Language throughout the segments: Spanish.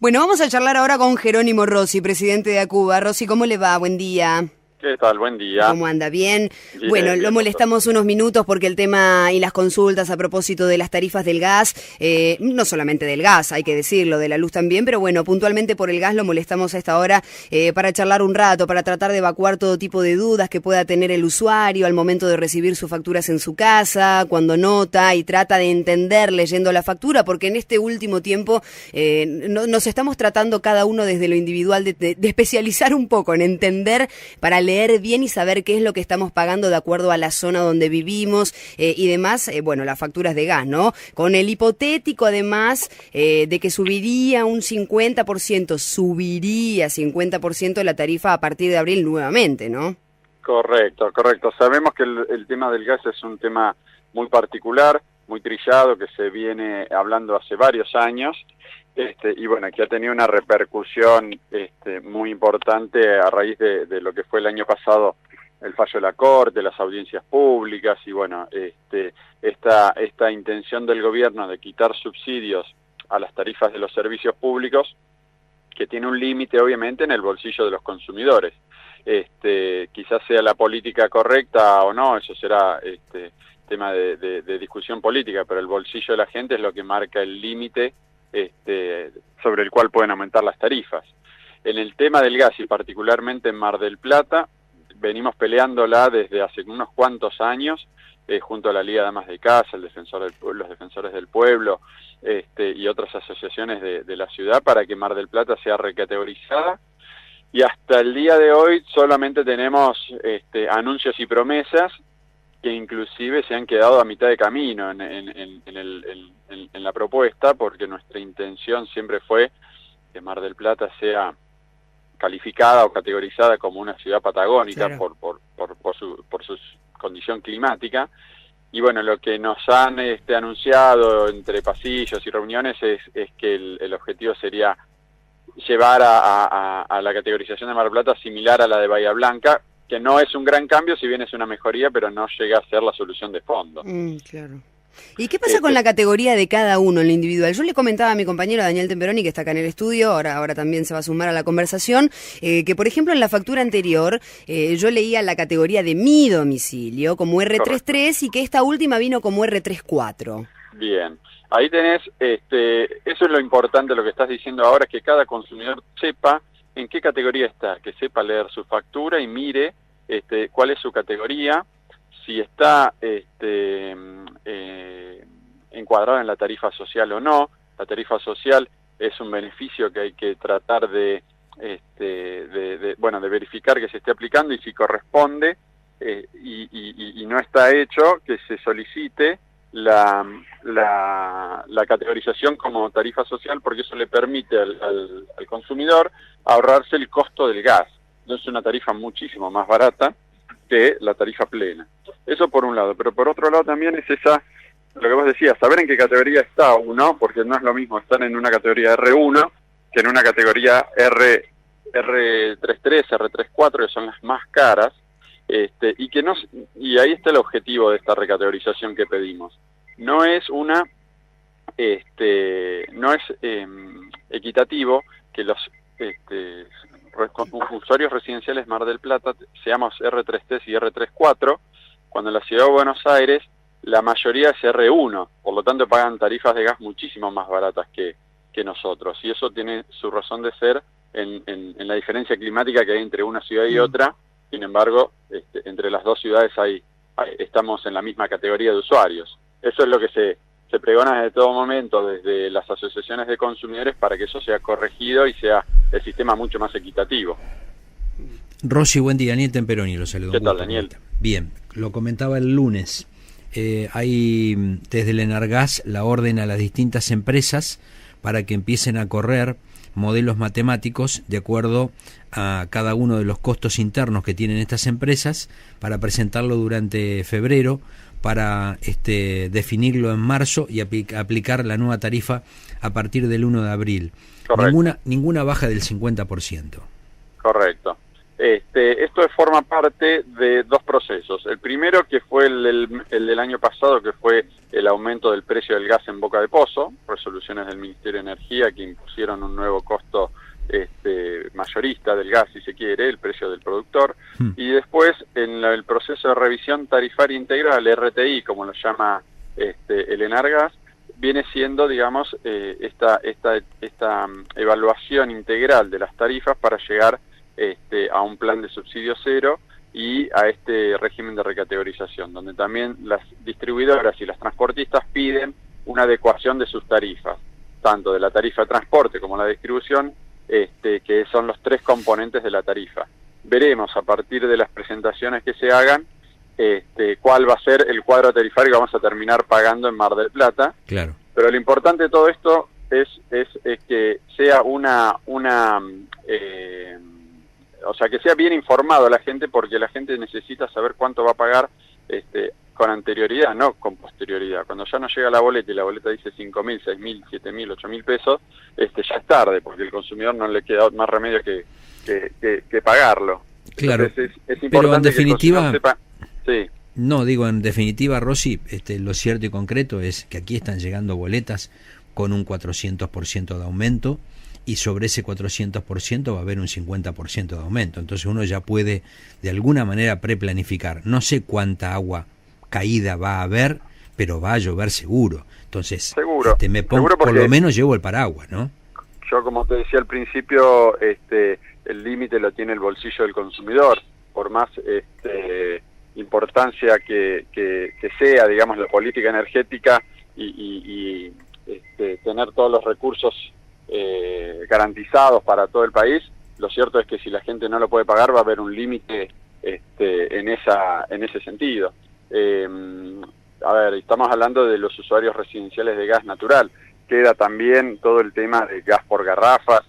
Bueno, vamos a charlar ahora con Jerónimo Rossi, presidente de Acuba. Rossi, ¿cómo le va? Buen día. ¿Qué tal? Buen día. ¿Cómo anda? ¿Bien? Bien, Bueno, bien, lo molestamos unos minutos porque el tema y las consultas a propósito de las tarifas del gas, no solamente del gas, hay que decirlo, de la luz también, pero bueno, puntualmente por el gas lo molestamos a esta hora para charlar un rato, para tratar de evacuar todo tipo de dudas que pueda tener el usuario al momento de recibir sus facturas en su casa, cuando nota y trata de entender leyendo la factura, porque en este último tiempo nos estamos tratando cada uno desde lo individual de especializar un poco en entender para leer bien y saber qué es lo que estamos pagando de acuerdo a la zona donde vivimos y demás, bueno, las facturas de gas, ¿no? Con el hipotético, además, de que subiría un 50%, subiría 50% la tarifa a partir de abril nuevamente, ¿no? Correcto. Sabemos que el tema del gas es un tema muy particular, muy trillado, que se viene hablando hace varios años, y bueno, que ha tenido una repercusión muy importante a raíz de lo que fue el año pasado el fallo de la Corte, las audiencias públicas y bueno, esta intención del gobierno de quitar subsidios a las tarifas de los servicios públicos, que tiene un límite obviamente en el bolsillo de los consumidores. Quizás sea la política correcta o no, eso será tema de discusión política, pero el bolsillo de la gente es lo que marca el límite sobre el cual pueden aumentar las tarifas. En el tema del gas y particularmente en Mar del Plata, venimos peleándola desde hace unos cuantos años, junto a la Liga de Amas de Casa, los Defensores del Pueblo y otras asociaciones de la ciudad para que Mar del Plata sea recategorizada. Y hasta el día de hoy solamente tenemos anuncios y promesas que inclusive se han quedado a mitad de camino en la propuesta, porque nuestra intención siempre fue que Mar del Plata sea calificada o categorizada como una ciudad patagónica, claro, por su condición climática. Y bueno, lo que nos han anunciado entre pasillos y reuniones es que el objetivo sería llevar a la categorización de Mar del Plata similar a la de Bahía Blanca, que no es un gran cambio, si bien es una mejoría, pero no llega a ser la solución de fondo. Claro. ¿Y qué pasa con la categoría de cada uno en lo individual? Yo le comentaba a mi compañero Daniel Temperoni, que está acá en el estudio, ahora también se va a sumar a la conversación, que por ejemplo en la factura anterior yo leía la categoría de mi domicilio como R33 y que esta última vino como R34. Bien, ahí tenés, eso es lo importante, lo que estás diciendo ahora, que cada consumidor sepa en qué categoría está, que sepa leer su factura y mire cuál es su categoría, si está encuadrado en la tarifa social o no. La tarifa social es un beneficio que hay que tratar de verificar que se esté aplicando y si corresponde y no está hecho, que se solicite la categorización como tarifa social, porque eso le permite al consumidor ahorrarse el costo del gas. Entonces es una tarifa muchísimo más barata que la tarifa plena. Eso por un lado, pero por otro lado también es lo que vos decías, saber en qué categoría está uno, porque no es lo mismo estar en una categoría R1 que en una categoría R33, R34, que son las más caras, y ahí está el objetivo de esta recategorización que pedimos. No es equitativo que los usuarios residenciales Mar del Plata seamos R33 y R34, cuando en la Ciudad de Buenos Aires la mayoría es R1, por lo tanto pagan tarifas de gas muchísimo más baratas que nosotros, y eso tiene su razón de ser en la diferencia climática que hay entre una ciudad y otra. Sin embargo, entre las dos ciudades estamos en la misma categoría de usuarios. Eso es lo que se pregona desde todo momento, desde las asociaciones de consumidores, para que eso sea corregido y sea el sistema mucho más equitativo. Rossi, buen día. Daniel Temperoni lo saludo. ¿Qué tal, Daniel? Bien, lo comentaba el lunes. Hay desde el Enargas la orden a las distintas empresas para que empiecen a correr modelos matemáticos de acuerdo a cada uno de los costos internos que tienen estas empresas, para presentarlo durante febrero, para definirlo en marzo y aplicar la nueva tarifa a partir del 1 de abril. Correcto. Ninguna baja del 50%. Correcto. Esto forma parte de dos procesos. El primero, que fue el del año pasado, que fue el aumento del precio del gas en Boca de Pozo, resoluciones del Ministerio de Energía que impusieron un nuevo costo mayorista del gas, si se quiere, el precio del productor. Y después, en el proceso de revisión tarifaria integral, RTI, como lo llama el Enargas, viene siendo, digamos, esta evaluación integral de las tarifas para llegar a un plan de subsidio cero y a este régimen de recategorización, donde también las distribuidoras y las transportistas piden una adecuación de sus tarifas, tanto de la tarifa de transporte como la de distribución, que son los tres componentes de la tarifa. Veremos a partir de las presentaciones que se hagan cuál va a ser el cuadro tarifario que vamos a terminar pagando en Mar del Plata. Claro. Pero lo importante de todo esto es que sea o sea, que sea bien informado a la gente, porque la gente necesita saber cuánto va a pagar con anterioridad, no con posterioridad. Cuando ya no llega la boleta y la boleta dice 5.000, 6.000, 7.000, 8.000 pesos, ya es tarde, porque el consumidor no le queda más remedio que pagarlo. Claro, entonces es importante, pero en definitiva, que el consumidor sepa. Sí. No, digo, en definitiva, Rosy, lo cierto y concreto es que aquí están llegando boletas con un 400% de aumento, y sobre ese 400% va a haber un 50% de aumento. Entonces uno ya puede de alguna manera preplanificar. No sé cuánta agua caída va a haber, pero va a llover seguro. Entonces seguro, me pongo, por lo menos llevo el paraguas, ¿no? Yo, como te decía al principio, el límite lo tiene el bolsillo del consumidor. Por más importancia que sea, digamos, la política energética y tener todos los recursos garantizados para todo el país, lo cierto es que si la gente no lo puede pagar va a haber un límite en ese sentido. A ver, estamos hablando de los usuarios residenciales de gas natural. Queda también todo el tema de gas por garrafas,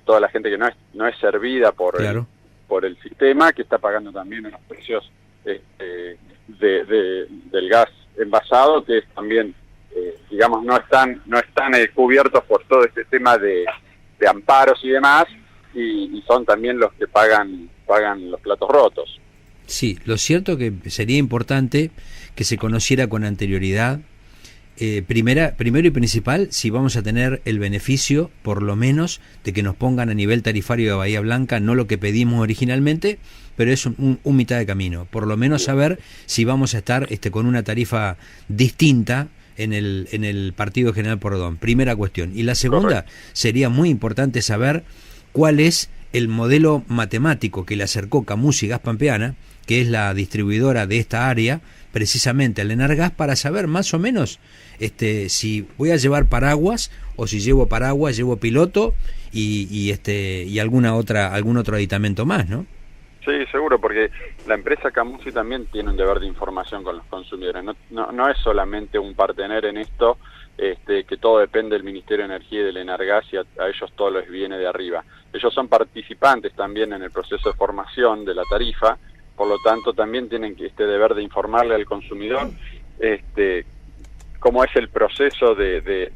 toda la gente que no es servida Claro. por el sistema, que está pagando también unos precios del gas envasado, que también digamos no están cubiertos por todo este tema de amparos y demás, y son también los que pagan los platos rotos. Sí, lo cierto que sería importante que se conociera con anterioridad, primero y principal, si vamos a tener el beneficio, por lo menos, de que nos pongan a nivel tarifario de Bahía Blanca, no lo que pedimos originalmente, pero es un mitad de camino. Por lo menos saber si vamos a estar con una tarifa distinta en el partido General Porredón. Primera cuestión. Y la segunda, sería muy importante saber cuál es el modelo matemático que le acercó Camusi Gas Pampeana, que es la distribuidora de esta área, precisamente al Enargas, para saber más o menos si voy a llevar paraguas, o si llevo paraguas, llevo piloto y algún otro aditamento más, ¿no? Sí, seguro, porque la empresa Camusi también tiene un deber de información con los consumidores. No es solamente un partener en esto, que todo depende del Ministerio de Energía y del Enargas, y a ellos todo les viene de arriba. Ellos son participantes también en el proceso de formación de la tarifa, por lo tanto también tienen este deber de informarle al consumidor cómo es el proceso de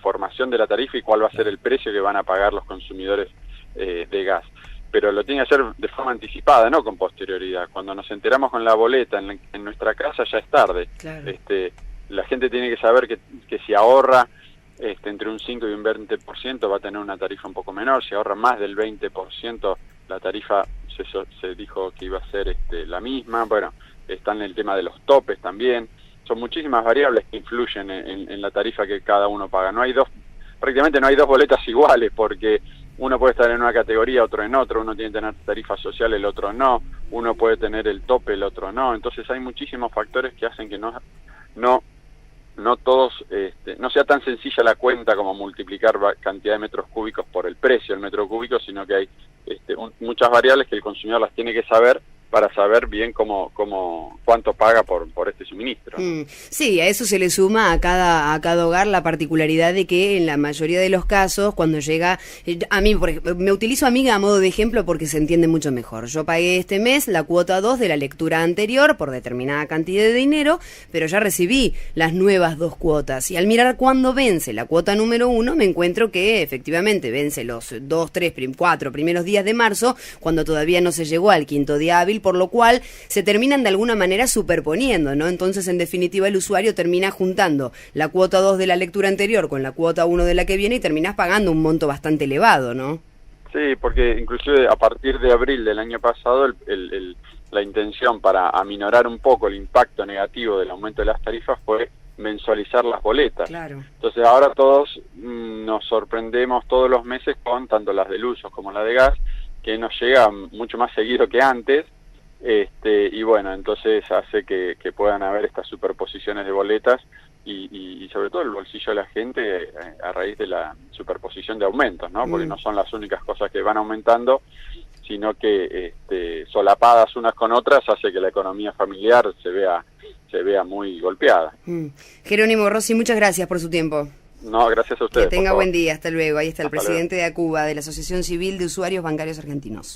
formación de la tarifa y cuál va a ser el precio que van a pagar los consumidores de gas. Pero lo tiene que hacer de forma anticipada, no con posterioridad. Cuando nos enteramos con la boleta en nuestra casa ya es tarde. Claro. La gente tiene que saber que si ahorra entre un 5 y un 20% va a tener una tarifa un poco menor. Si ahorra más del 20%, la tarifa se dijo que iba a ser la misma. Bueno, está en el tema de los topes también. Son muchísimas variables que influyen en la tarifa que cada uno paga. Prácticamente no hay dos boletas iguales, porque uno puede estar en una categoría, otro en otro, uno tiene que tener tarifa social, el otro no, uno puede tener el tope, el otro no. Entonces hay muchísimos factores que hacen que no todos, no sea tan sencilla la cuenta como multiplicar cantidad de metros cúbicos por el precio del metro cúbico, sino que hay muchas variables que el consumidor las tiene que saber para saber bien cuánto paga por este suministro, ¿no? Sí, a eso se le suma a cada hogar la particularidad de que en la mayoría de los casos, cuando llega, a mí, me utilizo a mí a modo de ejemplo porque se entiende mucho mejor. Yo pagué este mes la cuota 2 de la lectura anterior por determinada cantidad de dinero, pero ya recibí las nuevas 2 cuotas. Y al mirar cuándo vence la cuota número 1, me encuentro que efectivamente vence los 2, 3, 4 primeros días de marzo, cuando todavía no se llegó al quinto día hábil, por lo cual se terminan de alguna manera superponiendo, ¿no? Entonces, en definitiva, el usuario termina juntando la cuota 2 de la lectura anterior con la cuota 1 de la que viene y terminás pagando un monto bastante elevado, ¿no? Sí, porque inclusive a partir de abril del año pasado, la intención para aminorar un poco el impacto negativo del aumento de las tarifas fue mensualizar las boletas. Claro. Entonces ahora todos nos sorprendemos todos los meses con tanto las de luz como la de gas, que nos llega mucho más seguido que antes, y bueno, entonces hace que puedan haber estas superposiciones de boletas y sobre todo el bolsillo de la gente a raíz de la superposición de aumentos, ¿no? Porque no son las únicas cosas que van aumentando, sino que solapadas unas con otras hace que la economía familiar se vea muy golpeada. Jerónimo Rossi, muchas gracias por su tiempo. No, gracias a ustedes. Que tenga buen día, hasta luego. Ahí está el Hasta presidente de ACUBA, de la Asociación Civil de Usuarios Bancarios Argentinos.